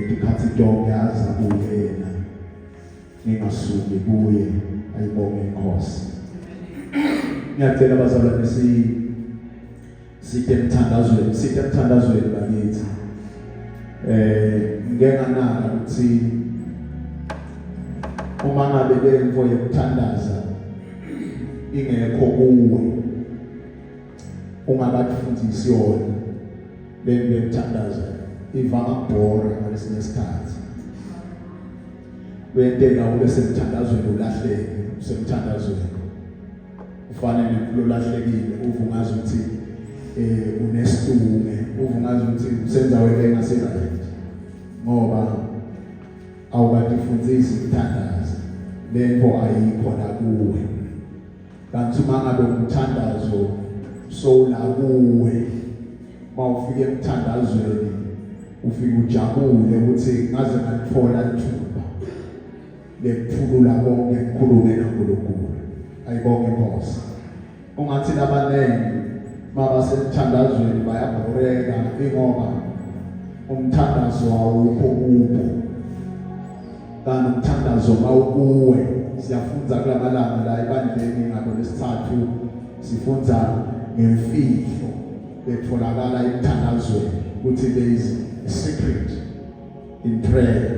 ngikhathi donke azabuye yena ngingasuki kuye ayibonge inkosi. Ngiyacela abazalwane sithe emthandazweni bakithi. Ngenganaka ukuthi uma ngabe lemvo yokuthandaza ingekho kuwe ungakafundisi yona lemvo yokuthandaza ivama kubhora ngalesinye isikhathi. Wentela ube semthandazweni ulahleke, usemthandazweni ufanele ulolahlekile uvungaza ukuthi unesitume, uvungaza ukuthi usenza wele engaserayithi ngoba awukade ufundisi ukuthandaza lemvo ayikho la kuwe. Kanti uma ngabe umthandazo sola kuwe mawufika emthandazweni ufike ujabule ukuthi ngaze ngalithola ithuba lekuthulula konke ngikhulume noNkulunkulu. Ayibonge inkosi. Ungathi labanengi mabasemthandazweni bayabhoreka ingoba umthandazo awukho kubo. Kanti umthandazo mawukuwe siyafunza kulamalanga la ebandleni ngalo lesithathu sifunza ngemfihlo etholakala emthandazweni ukuthi there is a secret in prayer.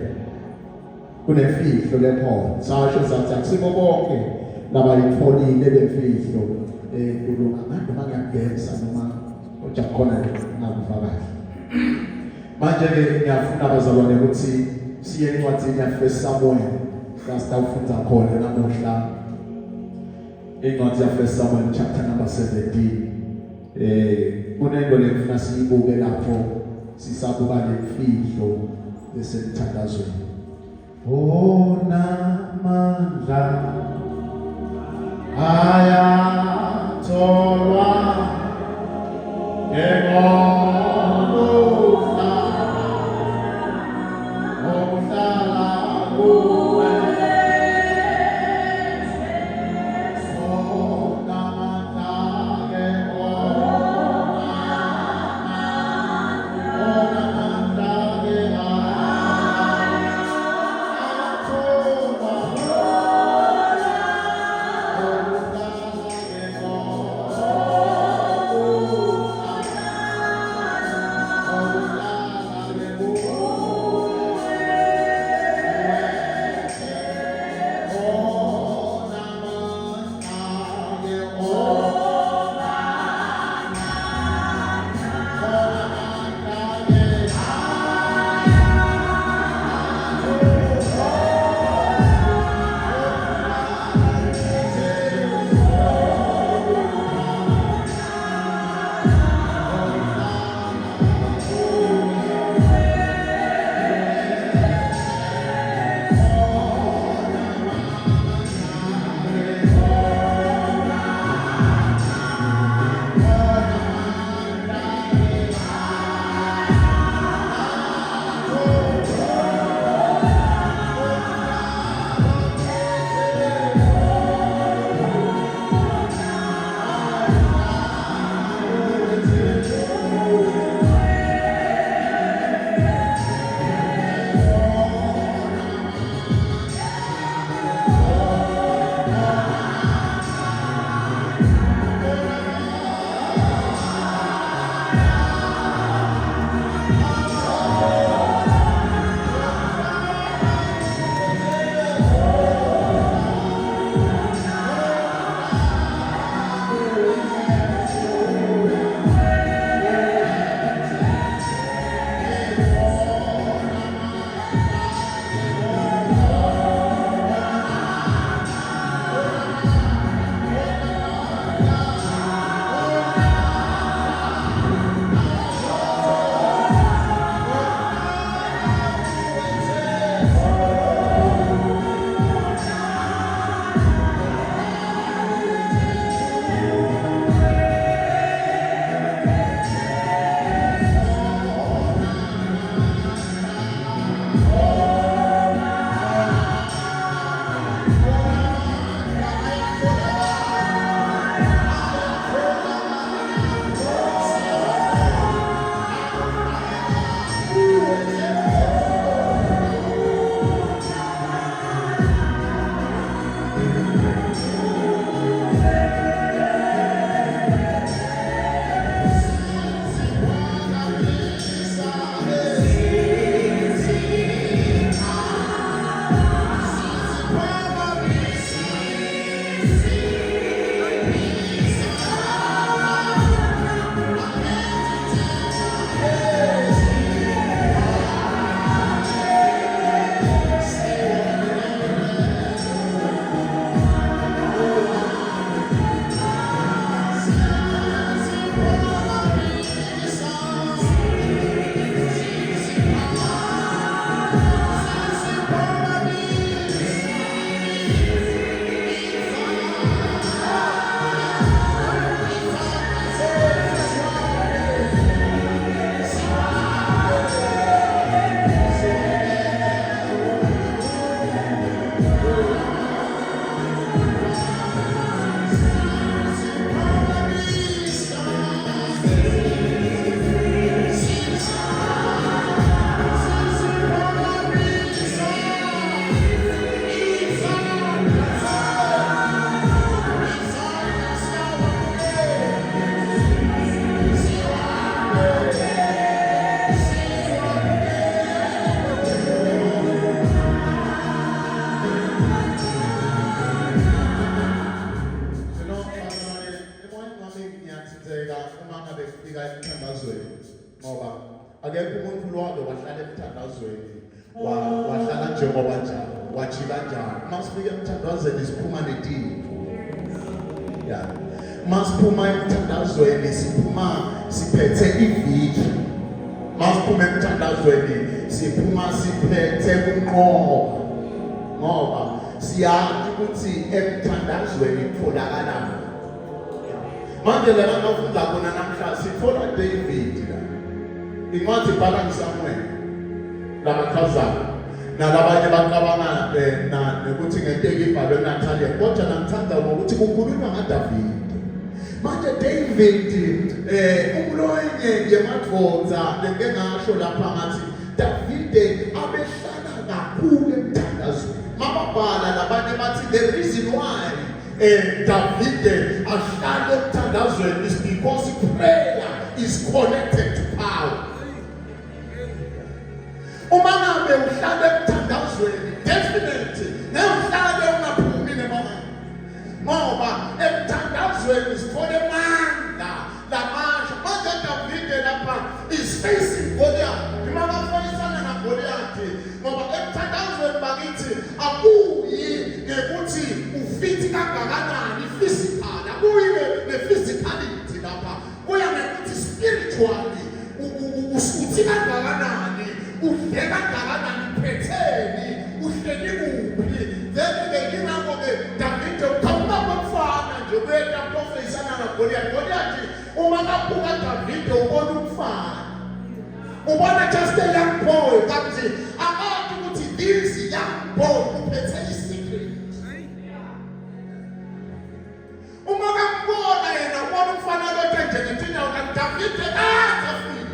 Kunemfihlo lekhona sasho sathi akusibo bonke labayitholile lemfihlo kulunga noma ngiyageza noma kodwa khona ngakufakazi. Manje ke ngiyafuna abazalwane ukuthi siye encwadini yaFirst Samuel sasitawufunda khona namuhla incwadi yaFirst Samuel chapter number 17. Kunento lekufuna siyibuke lapho sisabuka lemfihlo lesemthandazweni. Ona mandla ayatolwa ngemobuza omhlala kuwe ona mandla wahlala njengoba njalo wajika njalo masifika emthandazweni siphuma netifo ya masiphuma emthandazweni siphuma siphethe iviki masiphuma emthandazweni siphuma siphethe kunqoba ngoba siyazi ukuthi emthandazweni kutholakala manje la ngafunda khona namhlanje sithola David la incwadi ibhala kuSamuel labakhazana nalabanye baqabanga ukuthi ngenteke ibhalwe eNatalia kodwa ngithanda ukuthi kukhulunywa ngaDavid manje David umloyine yemadvodza lengengasho lapha ngathi David abehlala kakhulu emthandazweni mababhala labanye bathi the reason why David ahlala emthandazweni is because prayer is connected to power. Uma ngabe uhlala emthandazweni definitely nawuhlala ungaphumi nemama ngoba emthandazweni sithole amandla lamasha manje David lapha is facing Goliath imama afayisana na Goliath ngoba emthandazweni bakithi akuyi ngekuthi ufiti kangakanani physical akuyi ne physicality lapha kuya ngekuthi spiritually usuthi kangakanani udle kangakanani phetheni uhleli kuphi then ngekingakho ke David ukhamba komfana nje beka professional na Goliath uma kaphuka David ubona umfana ubona just a young boy kathi akathi ukuthi this young boy uphethe isecret uma kaphuka yena ubona umfana lo nje ngithi David akafuni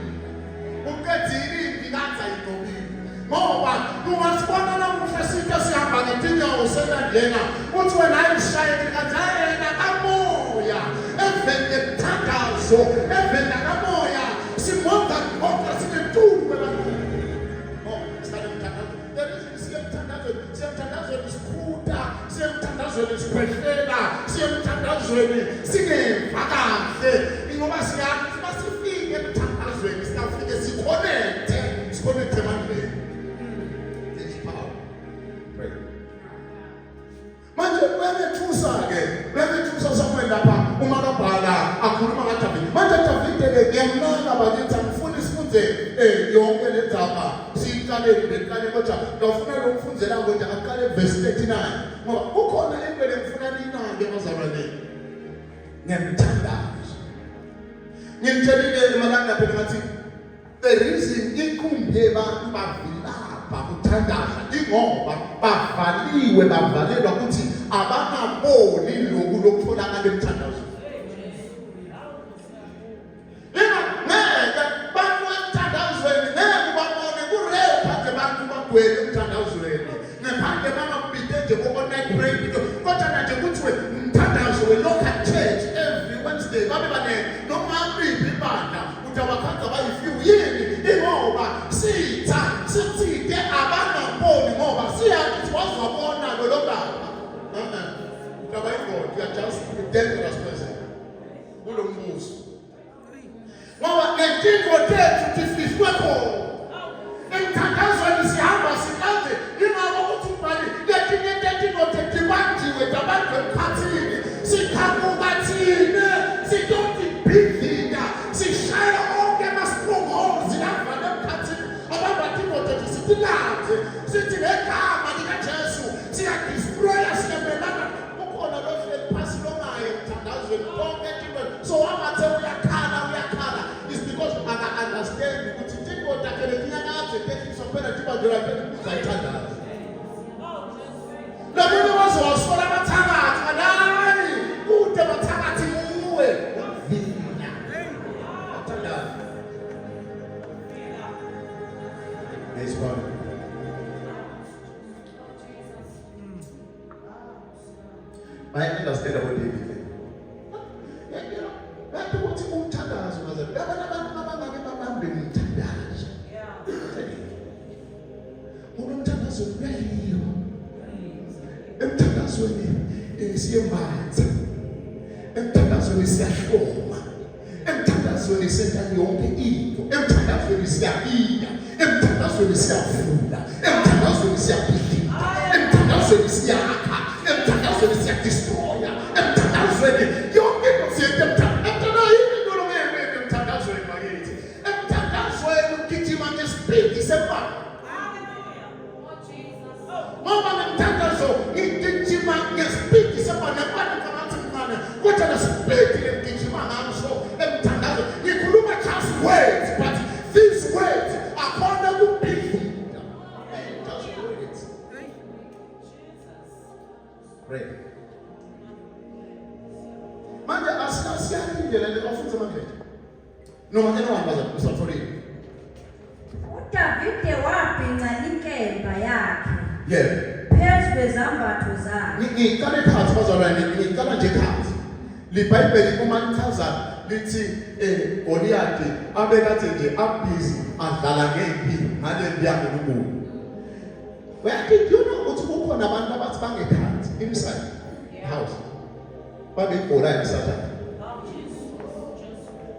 ukethini ngikaza idobini ngoba ungasibona namuhla sitho sihamba ngetinyawo senandlena uthi wena ayishayeli kanjayena kamoya evele emthandazo evele kamoya simonga ngoba sinethubu kwabantwana sithatha umthandazo siyemthandazweni sikhutha siyemthandazweni sikhwehlela siyemthandazweni singeva kahle ngoba siyazi masifike emthandazweni sitafike sikhonekte mandleni there's power pray manje wethusa Samuel lapha uma kabhala akhuluma ngaDavid manje David ngiyamnaka bakithi angifuni sifunze yonke le ndzaba siqale beqale kodwa ngifuna lo mfundzela ukuthi aqale verse 39 ngoba kukhona into engifuna ninake bazalwane ngiyamthandaza ngimtshelile emalanga lapha ngathi the reason ikhumbe abantu bavilapha kuthandaza ingoba bavaliwe bavalelwa ukuthi abangaboni lokhu lokutholakala emthandazweni emthandazweni ngaphandle bangabhide nje kokona pray kodwa nje kuthiwe umthandazo we-local church every Wednesday babe banene noma ngiphi ibandla utawakhanza bayifiwe yini ingoba sithike abangaboni ngoba siyathi wazwabona lo baba you are just a dangerous person kulo mbuzo ngoba ngetinto tethu tifiswe khona emthandazweni sihamba siqanze ingaba ukuthi ubhali letinye tetinote dibanjiwe dabantu emkhathini sikhamuka thine sidothi bhidlika sishaya onke ama-strongholds lavana emkhathini ababatinote sithilanze sithi ngegama likaJesu siyadistroya siyamelana kukhona lohleli phasi lomayo emthandazweni konke tinto so amathe uyakhala is because aka-understand ukuthi tindoda keletinyakaze tetisopela tibadela tetikuzaithandaza lakini wazo wasola bathakathi alani kude bathakathi muwe vina bathandaza next part I understand about David Bathi ukuthi umthandazo bazali abantu abangake babambe umthandazo umthandazo uyaliwa emthandazweni siyembatha emthandazweni siyahloma emthandazweni senza yonke into emthandazweni siyabiya emthandazweni emthandazweni siyafunda, emthandazweni siyabhidida, emthandazweni siyakha, emthandazweni siyadestroya, emthandazweni yonke into siyenza emthandazweni. Into longeke emthandazweni bakithi, emthandazweni ugijima ngesipidi semali. Ngoba ngemthandazo ngigijima ngesipidi semali nabantu kabathi mncane, kodwa nasipidi ngigijima ngaso emthandazo. Ngikhuluma just words, but these words are called to be. Just words. Pray. Manje asiyani indlela le ofisa manje. Noma ke nohambaza usathorile. uDavide wabhinca inkemba yakhe. Yeah. Phezu kwezambatho zakhe. Ngiqale phansi bazalwane, ngiqala nje phansi. LiBhayibheli uma lichaza lithi Goliath abekade nje abhizi adlala ngempi ngale yaNkulunkulu. Wathi yona uthi kukhona abantu abathi bangekhathi inside house. Babebhola eSathane.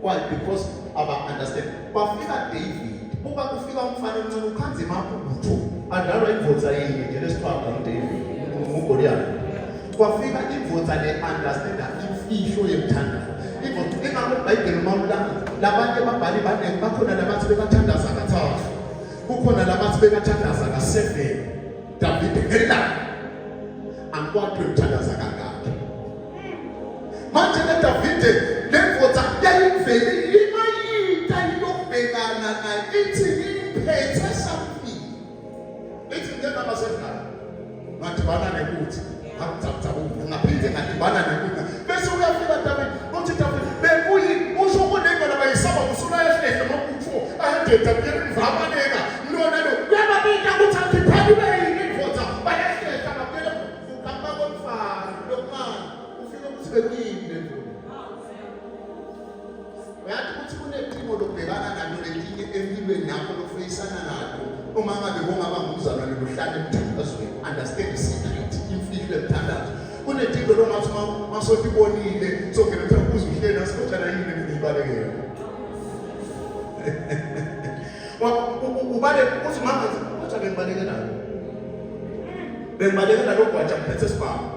Why? Because aba understand. Bafika David, buka kufika umfana omncane ukhanze emabhutho. Adalwa imvutha yini nje lesiphatha uDavid, uGoliath. Kwafika imvutha le understand imfihlo yemthandalo. Imvutha ingakho iBhayibheli mawulanga labantu ababhali banenge bakhona labathi bekathandaza kathathu. Kukhona labathi bekathandaza ka7. David ngela ankwathu emthandaza kangaka. Manje le David lemvutha yayivele imayita yokubhekana naye ithi imphethe something. Ithi ngeke abasekhaya. Ngadibana nekuthi ngaphinde ngadibana nekuthi bese uyafika David uthi David bekuyi usho kunenge labayisaba usula ehlehla mabutho ahedeta ngemvamaneka lona lo kuyababika ukuthi angiphali yini imvutha bayahlehla baphela ukamba komfana lokumana ufike ukuthi bekuyini le mvutha. Uyathi ukuthi kunedingo lokubhekana nalo lelinye empilweni nakho lokufeyisana nakho. Uma ngabe kungaba ngumzalwane lohlala emthandazweni, understand the secret, imfihlo emthandazo. Kunedingo longathi masothi bonile songena phela uzuhlela sikhothana yini ngibalekela. Ubale uthi mama kodwa bengibalekela. Bengibalekela lokwaja mphethe sibhamu.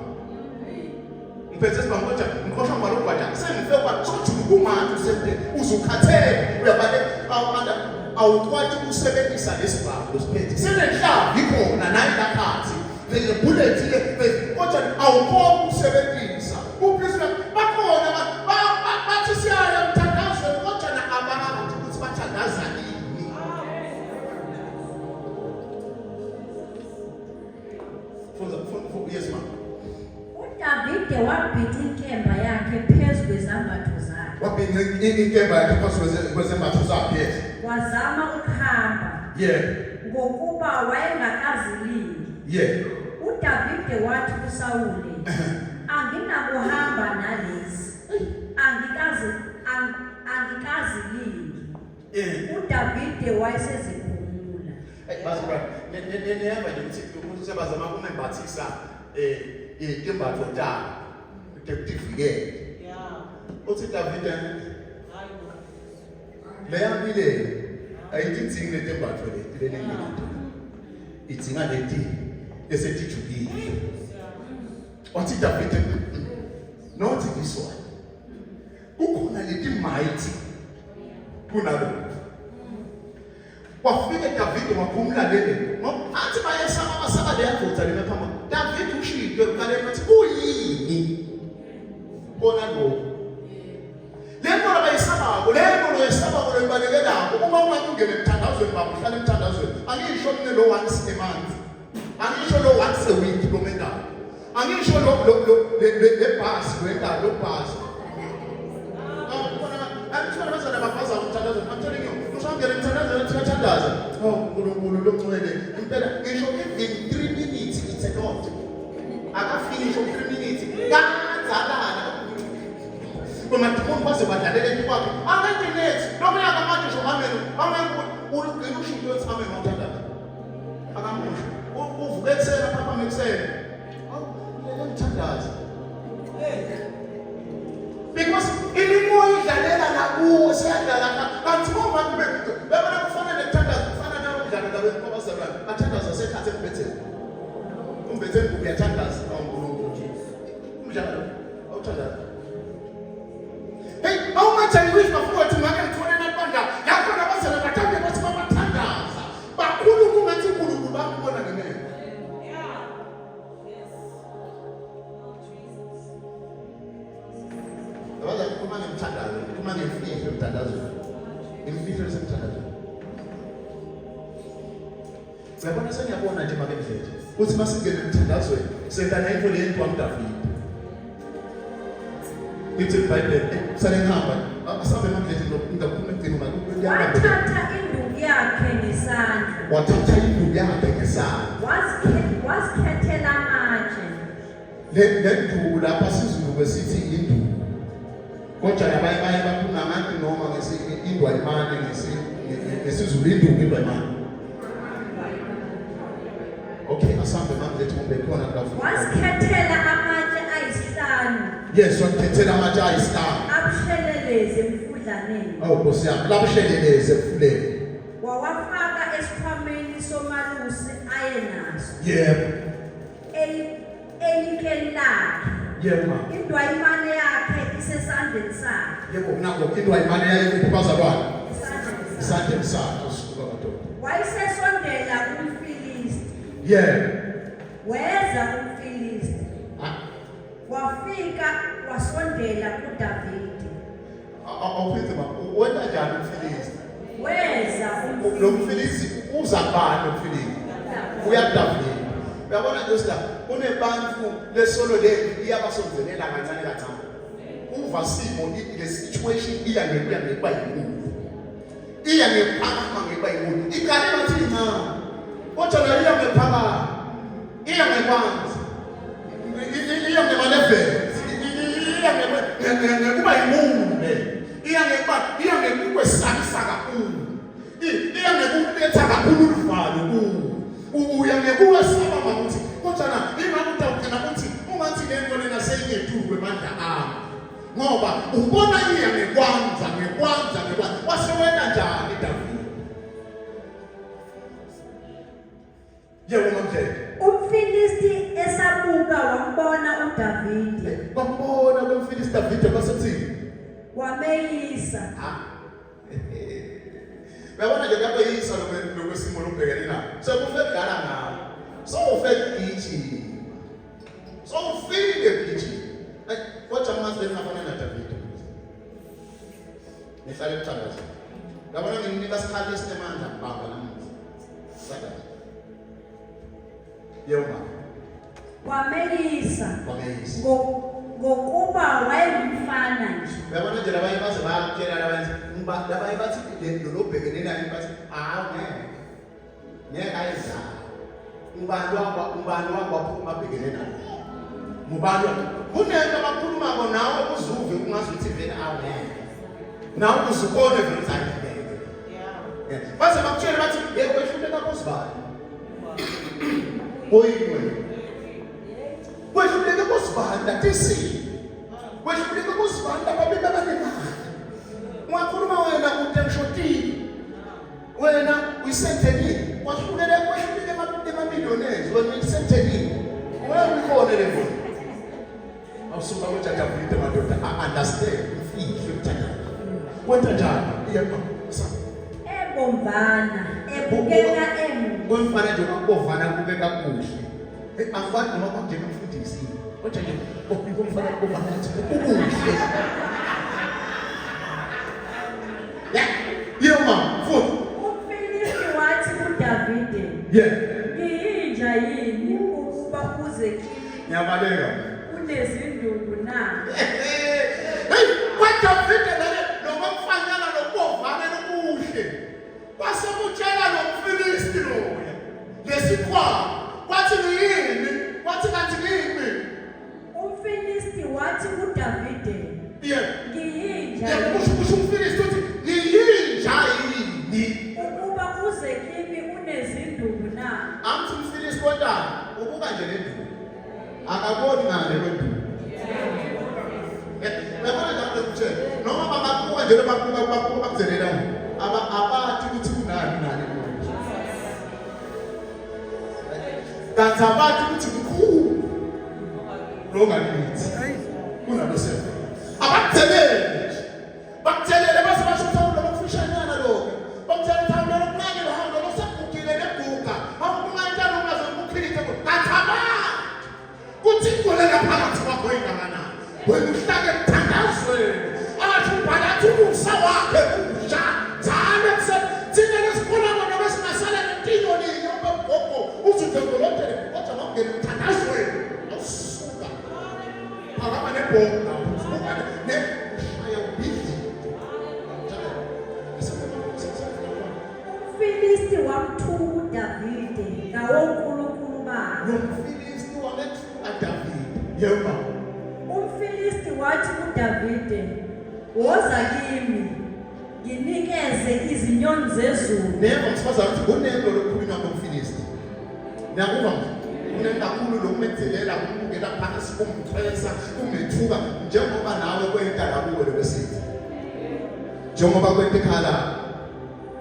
Mphethe sibhamu kodwa ngikhohlwa ngalo kwaja. Sengife kwathi kumanje usente uzukhathele uyabaleka awanda awukwathi ukusebenzisa lesibhamu losiphethe. Senenhlamba ikhona nayi laphansi. Le bullet le kodwa awukho ukusebenzisa. Uphizwa bakhona bathi siyaya emthandazweni kodwa na ababantu ukuthi bathandaza nini. Yes ma'am. uDavide wabhinca inkemba yakhe phezu kwezambatho zakhe. Wabhinca inkemba yakhe phezu kwezambatho zakhe. Wazama ukuhamba. Yeah. Ngokuba wayengakazilingi. Yeah. uDavide wathi kuSawuli, anginakuhamba nalezi. Angikazilingi. uDavide wayeseziphumula. Bazalwane, nehamba nje ukuthi umuntu sebazama ukumembathisa imbatho njalo ukuvikela. Yeah. Uthi David leya mpilo ayidingi letembatho leli lento. Idinga leti esethijukile. Uthi David not this one. Kukhona leti mighty kunalo. Wafike David waphumula lele. Athi bayesama amasaka leyavutha lemaphambi. David ushidwe uqaleka athi uyini? Bona lo. Lento abayisabako, lento loyisabako loyibalekelayo. Uma ungakungena emthandazweni babo, uhlala emthandazweni. Angisho mina lo once a month. Angisho lo once a week komendalo. Angisho lo bus wenda lo bus. Angisho abazana bafaza umthandazweni. I'm telling you. Usangena emthandazweni uyathandaza. Oh, uNkulunkulu lomncwele. Impela ngisho in 3 minutes it's a lot. Akafinish 3 minutes. Kanzalana. Kumathumba baze badlalela kwakhe. Angeke next. Noma yakamanje ngisho amen. Amen ugcina ushilo uthi amen ngothandaza. Akamusho. Uvuke eksena papa mekusena. Awu, ngiyathandaza. Because ilimoya idlalela nakuwe siyadlala kanti uma kube bebona kufanele ukuthandaza kufana nawe udlala ngoba sabani bathandaza sekhathe kuBethel. UBethel uyathandaza uNkulunkulu. Umjalo awuthandaza. Hey, how much I wish bafowethu ngake ngithole nabanda yakho nabazali bathande bathi babathandaza. Bakhulu kungathi uNkulunkulu bakubona ngemene. Abazali kumane mthandazo, kumane mfihlo mthandazo. Imfihlo semthandazo. Uyabona sengiyabona nje mabemfethu. Uthi masingene emthandazweni, sentana into le nto kaDavide. Ithi iBhayibheli sale ngihamba, asabe mabemfethu ngikuphuma egcina ngakubuyela. Wathatha induku yakhe ngesandla. Wathatha induku yakhe ngesandla. Wasikhethela amatshe. Le nduku lapha sizulu kwesithi induku. Kodwa nabaye baphuma ngathi noma indwayimane ngesizulu induku indwayimane. Okay, asambe manje kumbe khona kafuthi. Wasikhethela amatshe ayisihlanu. Yes, wakhethela amatshe ayisihlanu. Abusheleleze emfudlaneni. Oh, Nkosi yami, labusheleleze emfuleni. Wawafaka esikhwameni somalusi ayenaso. Yebo. Elikeni lakhe. Yebo ma. Indwayimane yakhe isesandleni sakhe. Yebo nakho indwayimane yakhe kubazalwane. Isandleni sakhe usuka madoda. Wayesesondela kumFilisti. Yebo. Weza umFilisti. Wafika wasondela kuDavide. Awuphethe ma, wena njani umFilisti? Weza Lo mFilisti uza kubani umFilisti? UyaDavide. Uyabona nje sila kunebantu lesolo le iyabasondelela kancane kancane. Uva simo le situation iya ngekuba yinkulu. Iya ngephakama ngekuba yinkulu. Ikale bathi incane. Kodwa la iya ngephakama. Iya ngekwanzi. Iya ngemaleveli. Iya ngekuba yinkulu le. Iya ngekukwesabisa kakhulu. Iya ngekuletha kakhulu uvalo kuwo. Uya ngekuwesaba ukuthi kodwa na ingakuthi awugcina ukuthi ungathi le nto lena seyingethuku kwemandla ami ngoba ubona iya ngekwanza wasewena njani Davide. Yebo manje umFilisti esabuka wambona uDavide. bambona kwemFilisti Davide basethini Wameyisa. Uyabona nje lapho yisa lokwesimo lobhekene nayo. Sekufike kudala ngawo. Sowufike ithi. Sowufike ithi. Kodwa manje ngafana na Davide. Nihlale emthandazo. Ngabona nginika isikhathi esinemandla baba namuhla. Sakathi. Yebo. Wameyisa. Wameyisa. Ngokuba wayengumfana nje. Uyabona nje labanye baze bayakutshela labanye bathi le lobhekene nayo bathi ngeke ayiza. Ubani waphuma abhekene nayo. Mubani kunento abakhuluma nawe uzuve ungazuthi vele nawe uzubone vele uzayibheke. Yeah. Baze bakutshela bathi yebo wehluleka kusibani. Oyini. Wehluleka kusibani lathi wehluleka kusibani babebabanemali. Ungakhuluma wena utemshotini. Wena uyisenteni. Wahluleka emamillionaires wena uyisenteni. Wena ukhona le mfo. Awusuka ngojaja Davide madoda understand imfihlo emthandana. Wena njani? Yebo. Ebombana, ebukeka Kwemfana nje ukubovana kubeka kuhle. Angibani noma kunjena umfundisi. Kodwa nje ukumfana kubovana kuhle. Yema, futhi. umFilisti wathi kuDavide. Yeah. Ngiyinja yini ukuba kuze kimi Ngiyabaleka. unezinduku na? Hey, kwaDavide noma mfanyana lokubovana lokuhle. Basemutshela nomFilisti loya. Lesikhwa. Wathi yini? Wathi kanti kimi? umFilisti wathi kuDavide. Yeah. Ngiyinja Yeah, kusho umFilisti uthi ngiyinja yini? ukuba kuze kimi unezinduku na? Amthi umFilisti kodwa ubuka nje le nduku. Akaboni ngale kwenduku. Uyabona lapho kuthe noma bangakuka nje bakuzelela abathi ukuthi kunani nani. kanti abantu ukuthi mkhulu longakithi kunalo 7 abakuthelele bakuthelele base basho thawulo lokufishanyana lokho bakuthelele thawulo lokuncane lohambo losegugile neguga awukungatshala ungaze ukukhilithe kathaba kuthi kule laphakathi kwakho ingakana wena uhlake kuthandazweni athi ubhalathi umusa wakhe usha njalo thina lesikole bona besingasala nempilo ninye ubabhoko uzudlondolotele kodwa ngongena kuthandazweni awusuka phakama nebhoko usuka neshaya ubhizi Umfilisti wamthuka uDavide ngawo uNkulunkulu bakhe. Nomfilisti wamethuka Davide yema Umfilisti wathi kuDavide, "Woza kimi, nginikeze izinyoni zezulu." neva msifaza ukuthi kunento lokukhulunywa ngomfilisti nakuba unenkakhulu lokumethelela ukungena phansi kumthwesa kumethuka njengoba nawe kwenta lakuwe lokwesithi njengoba kwenta ekhala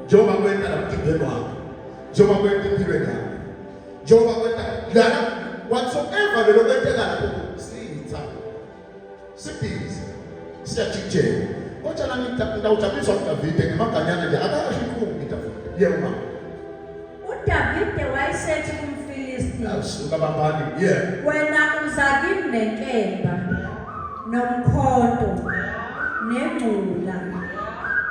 njengoba kwenta laphimbeni wakho njengoba kwenta empilweni yakho njengoba kwenta lana whatsoever lokwenteka lapho sitha sibhizi siyajikjela kodwa nami ngitawujabulisa uDavide ngemaganyana nje akasho ikhulu uDavide yema uDavide wayesethi kumfilisti, awusuka babani "Wena uza kimi nenkemba, nomkhonto, nengcula.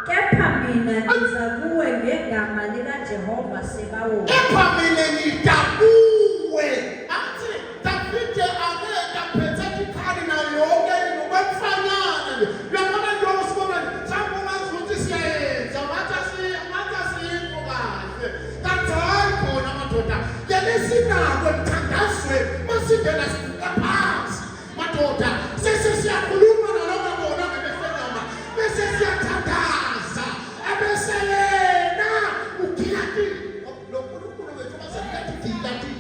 Kepha mina ngiza kuwe ngegama likaJehova Sebawothi." kepha mina ngidakuwe athi Davide akeka pathetically na yonke ngokwamfanyana nje uyabona nje usibona mhlawumbe ungazuthi siyayenza matha siyinto kahle kanti hayi khona madoda yalesinako emthandazweni masingena sibuka phansi madoda sesiyakhuluma nalona bona ngebefenyama bese siyathandaza ebese yena ukhilati lo nkulunkulu wethu bazamkathithilati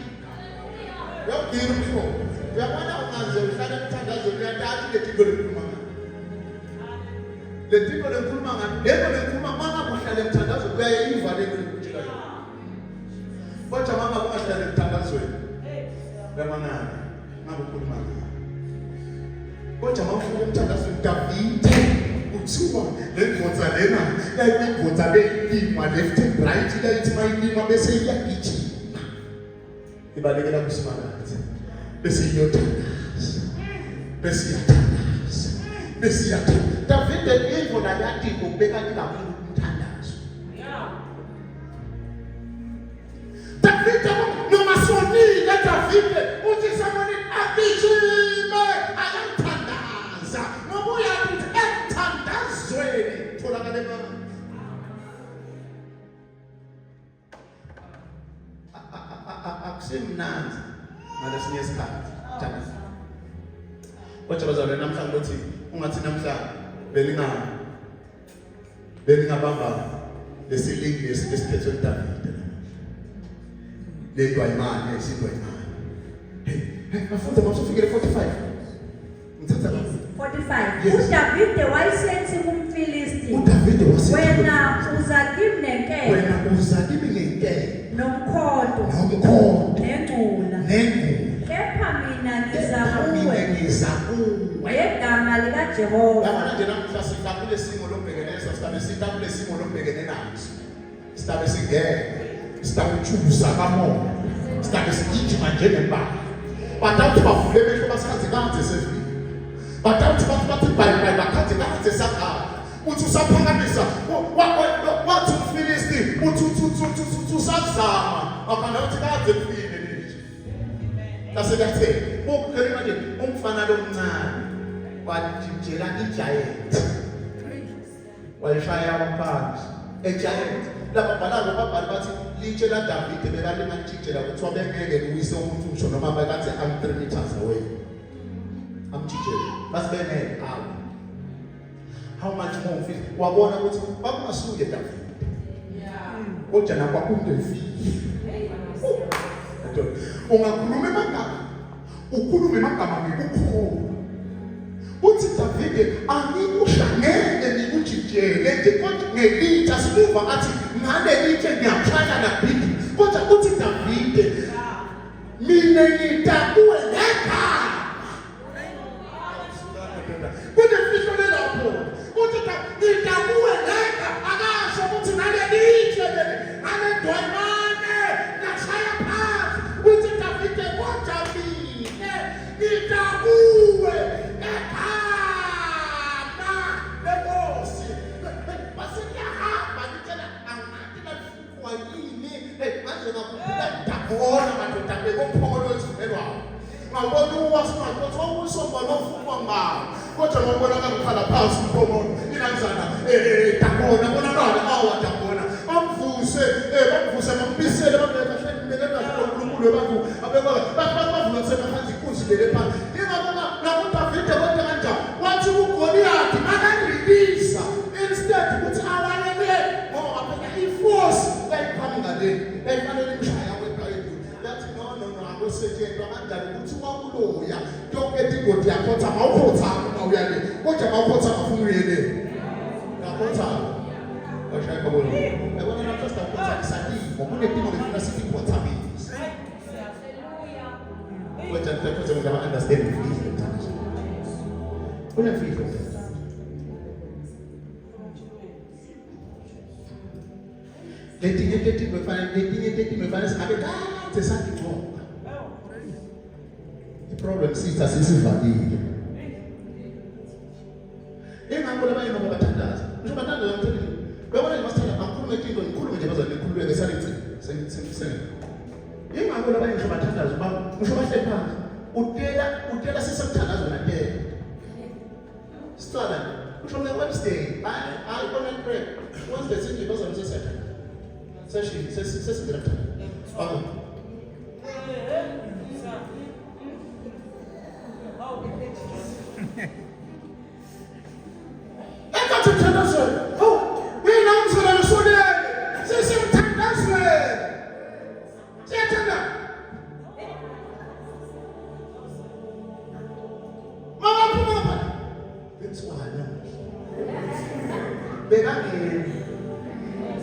yabwira umhlo uyabona ungaze uhlale emthandazweni uyathatha letiko lekhuluma letiko lekhuluma ngani lento lekhuluma mama uhlale emthandazweni uyayiva lento lekutshela kodwa mama ungahlale emthandazweni uyamangana ngabe ukhuluma ngani kodwa mama ufuna emthandazweni Davide uthiwa lengqotsa lena yayingqotsa leyilima left and right layithi mayilima bese iyagijima ibalekela kusimakathi bese iyothandaza bese iyathandaza bese iyathandaza Davide into la yathi ukubeka kakhulu umthandazo Davide noma sonile Davide uthi samani agijime ayathandaza ngoba uyathi emthandazweni tholakale mama akusimnandi ngalesinye isikhathi thandaza kodwa bazalwane namhlanje uthi ungathi namhlanje belingabamba lesilingi esiphethwe uDavide lento ayimali esinto ayimali bafunde masufikile 45 ngithatha 45. Yes. uDavide wayesethi kumfilisti, uDavide wasithi "Wena uza kimi nenkemba, wena uzalimi ngenkemba nomkhonto, nomkhonto nengcula. nengcula Kepha mina ngiza mina kuwe ngiza kuwe ngegama likaJehova." yabona nje namhla sikakule simo lombhekeleza sitabe sitakule simo lombhekene naso sitabe singeke sitabe uchubusa kamoya sitabe sigijima njengembala batawuthi bavule emehlo basikhathi kanze sevile batawuthi bathi bye bakhathi kanze sakhala uthi usaphakamisa wathi umfilisti uthi usazama akana uthi kanze kufile nje lasekathe ukukhuluma nje umfana lomncane wajijela igiant wayishaya waphansi egiant lapha balalo babhali bathi litshe la Davide bekalimantshitshela kuthiwa bengeke kuyise umuntu usho noma bekathi am 3 meters away amtshitshela basibengeke awu how much more umfisi wabona ukuthi bakungasuke Davide kodwa nakwakunto efile ungakhuluma emagama ukhulume emagama ngekukhulu uthi Davide angikusha ngeke nikujijele nje kodwa ngelitsha sibuva athi ngale litshe ngiyakhanya na bidi kodwa uthi Davide mina ngitakuwe ngegama. Kunemfihlo lelapho uthi ngitakuwe ngegama, akasho ukuthi nalelitshe ngalendwemane nashaya phansi uthi Davide kodwa mina ngitakuwe ngegama lenkosi. Base ngiyahamba ngitshela angathi lafikwa yini manje ngakubona ngidabona madoda bekuphokolo ezivelwayo ngabona uwasingathi ukuthi wakusomba lofukwa ngawo kodwa ngabona ngakhala phansi umphongolo inanzana dabona bonakala awa dabona bamvuse bambisele bambeka uNkulunkulu abantu abekwa bavula semaphansi inkunzi lele phansi ingabona nakuDavide kodwa kanjani wathi uGoliathi makangilisa instead ukuthi awalele ngoba phela iforce eyiqhamuka le eyifanele imshaya weBhayibheli yathi no akusetshenzwa kanjani ukuthi wakuloya yonke ingodi yakhotha mawukhotha awuyale kodwa mawukhotha afuna uyele yakhotha bashaya kabona yabona na first akhotha isativo kunedingo lefuna sikhotha bisi kodwa ntakhoze ngaba understand it kunefiko letinye mefana singabe kade sangiqonda iproblem sitha sisivakile engakho labanye noma bathandaza ngisho bathandaza ngithini babona ngimasithanda akhulume into ngikhulume nje bazana ngikhululeke salithi engakho labanye ngisho bathandaza ngisho bahle phansi utela sisemthandazo nantela Stala, from the Wednesday, I gonna pray. Wednesday, since you wasn't Saturday. Says director. I got to tell us. Oh, we know that I'm so there. Say some time that's where. Say that. Mama. That's why I know. Begani.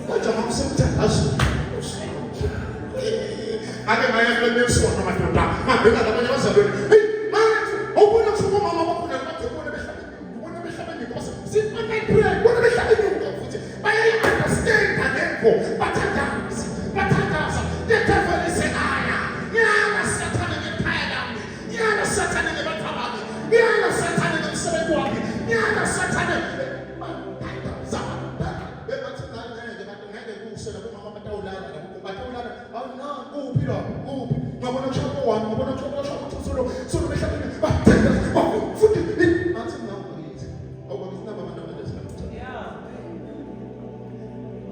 Kodwa ngomsenthandazo. Ake maya kwenesona madoda. Mabeka labanye bazalweni. Hey, manje ubona ukuthi mama bakho nathi ubona behlabeni ngoba sifuna pray. Ubona behlabeni futhi. Bayayi understand ngakho. Bathandaza. Yethevele sekaya. Yana sathana ngekhaya lami. Yana sathana ngebathabami. Yana sathana ngemsebenzi wami. Yana sathana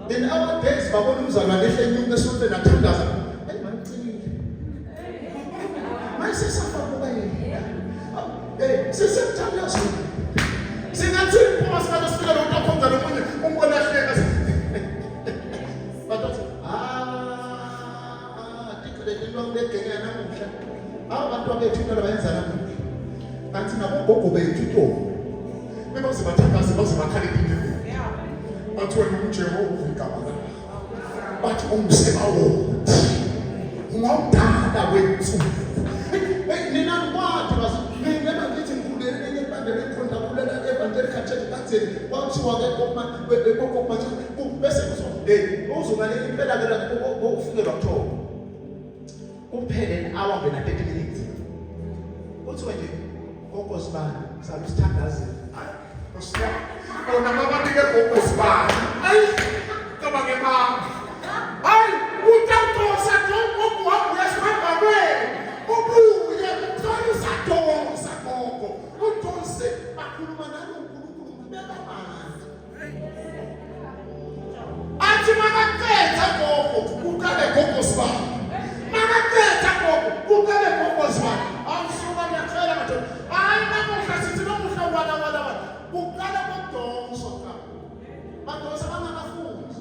in our days, babona umzalwane ehlanyuka esonto nathandaza. Hey mancile. Mase safa kuba yena. Sisemthandazo. Singathi phuma sikade sifika lo ntakhonza lomunye umbona hleka. Bathi ngegenya namuhla abantu abethu into abayenza namuhla kanti nabogogo bethu into bebazibathandaze bazimakhala empilweni bathi wena uJehova igama lakho bathi umseba wothi ungawudala wethu nina kwathi basingena ngithi ngikhulele ngebandla lekhonda kulela evangelical church katheni kwathiwa ke kokoma bese uzongalela impela ke ukufikelwa kuthoba kuphele hour ngena 30 minutes kuthiwa nje kokosibani sabe sithandaze ona mabandi ke kokosibani ayi kama ke mama ayi utatosa tongo kwaku yasihamba we ubuye tsolusatosa koko utose bakhuluma nalo uNkulunkulu beka manje athi makaqedza koko ukale kokosibani makaqedza koko ukale kokosibani awusuka ngiyacela madoda hayi namuhla sithi namuhla wala ukala kodonso ka badonsa bangakafundi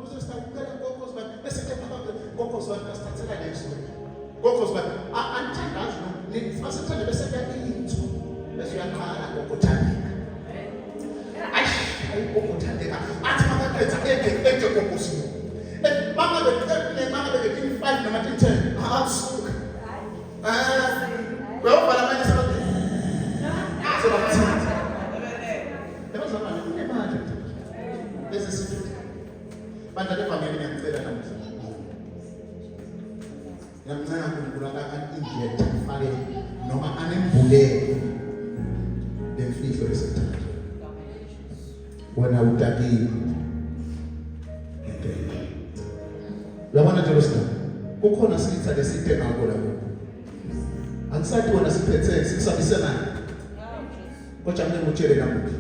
uzosithatha kokosibani bese ke phakathi kokosibani kasithathela leso kokosibani anthandazi no nifasethe bese kuyintsho bese uyaqala kokothandeka ayi kokothandeka athi makaqedza eke kokosibani mangabe ke 5 noma 10 awusuka uNkulunkulu aka-inject afake noma anembulele lemfihlo esithathu. Wena udakile ngempela. Uyabona nje lo sithando, kukhona sitha leside ngako lapho. Angisathi wena siphethe sikusabisanayo. Kodwa mina ngikutshele namuhla.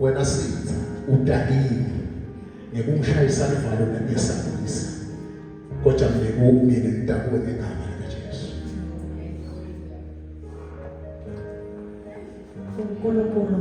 Wena sitha udakile ngekungishayisana ivalo ngesabisa. Kodwa mina ngidakwe ngegama likaJesu. uNkulunkulu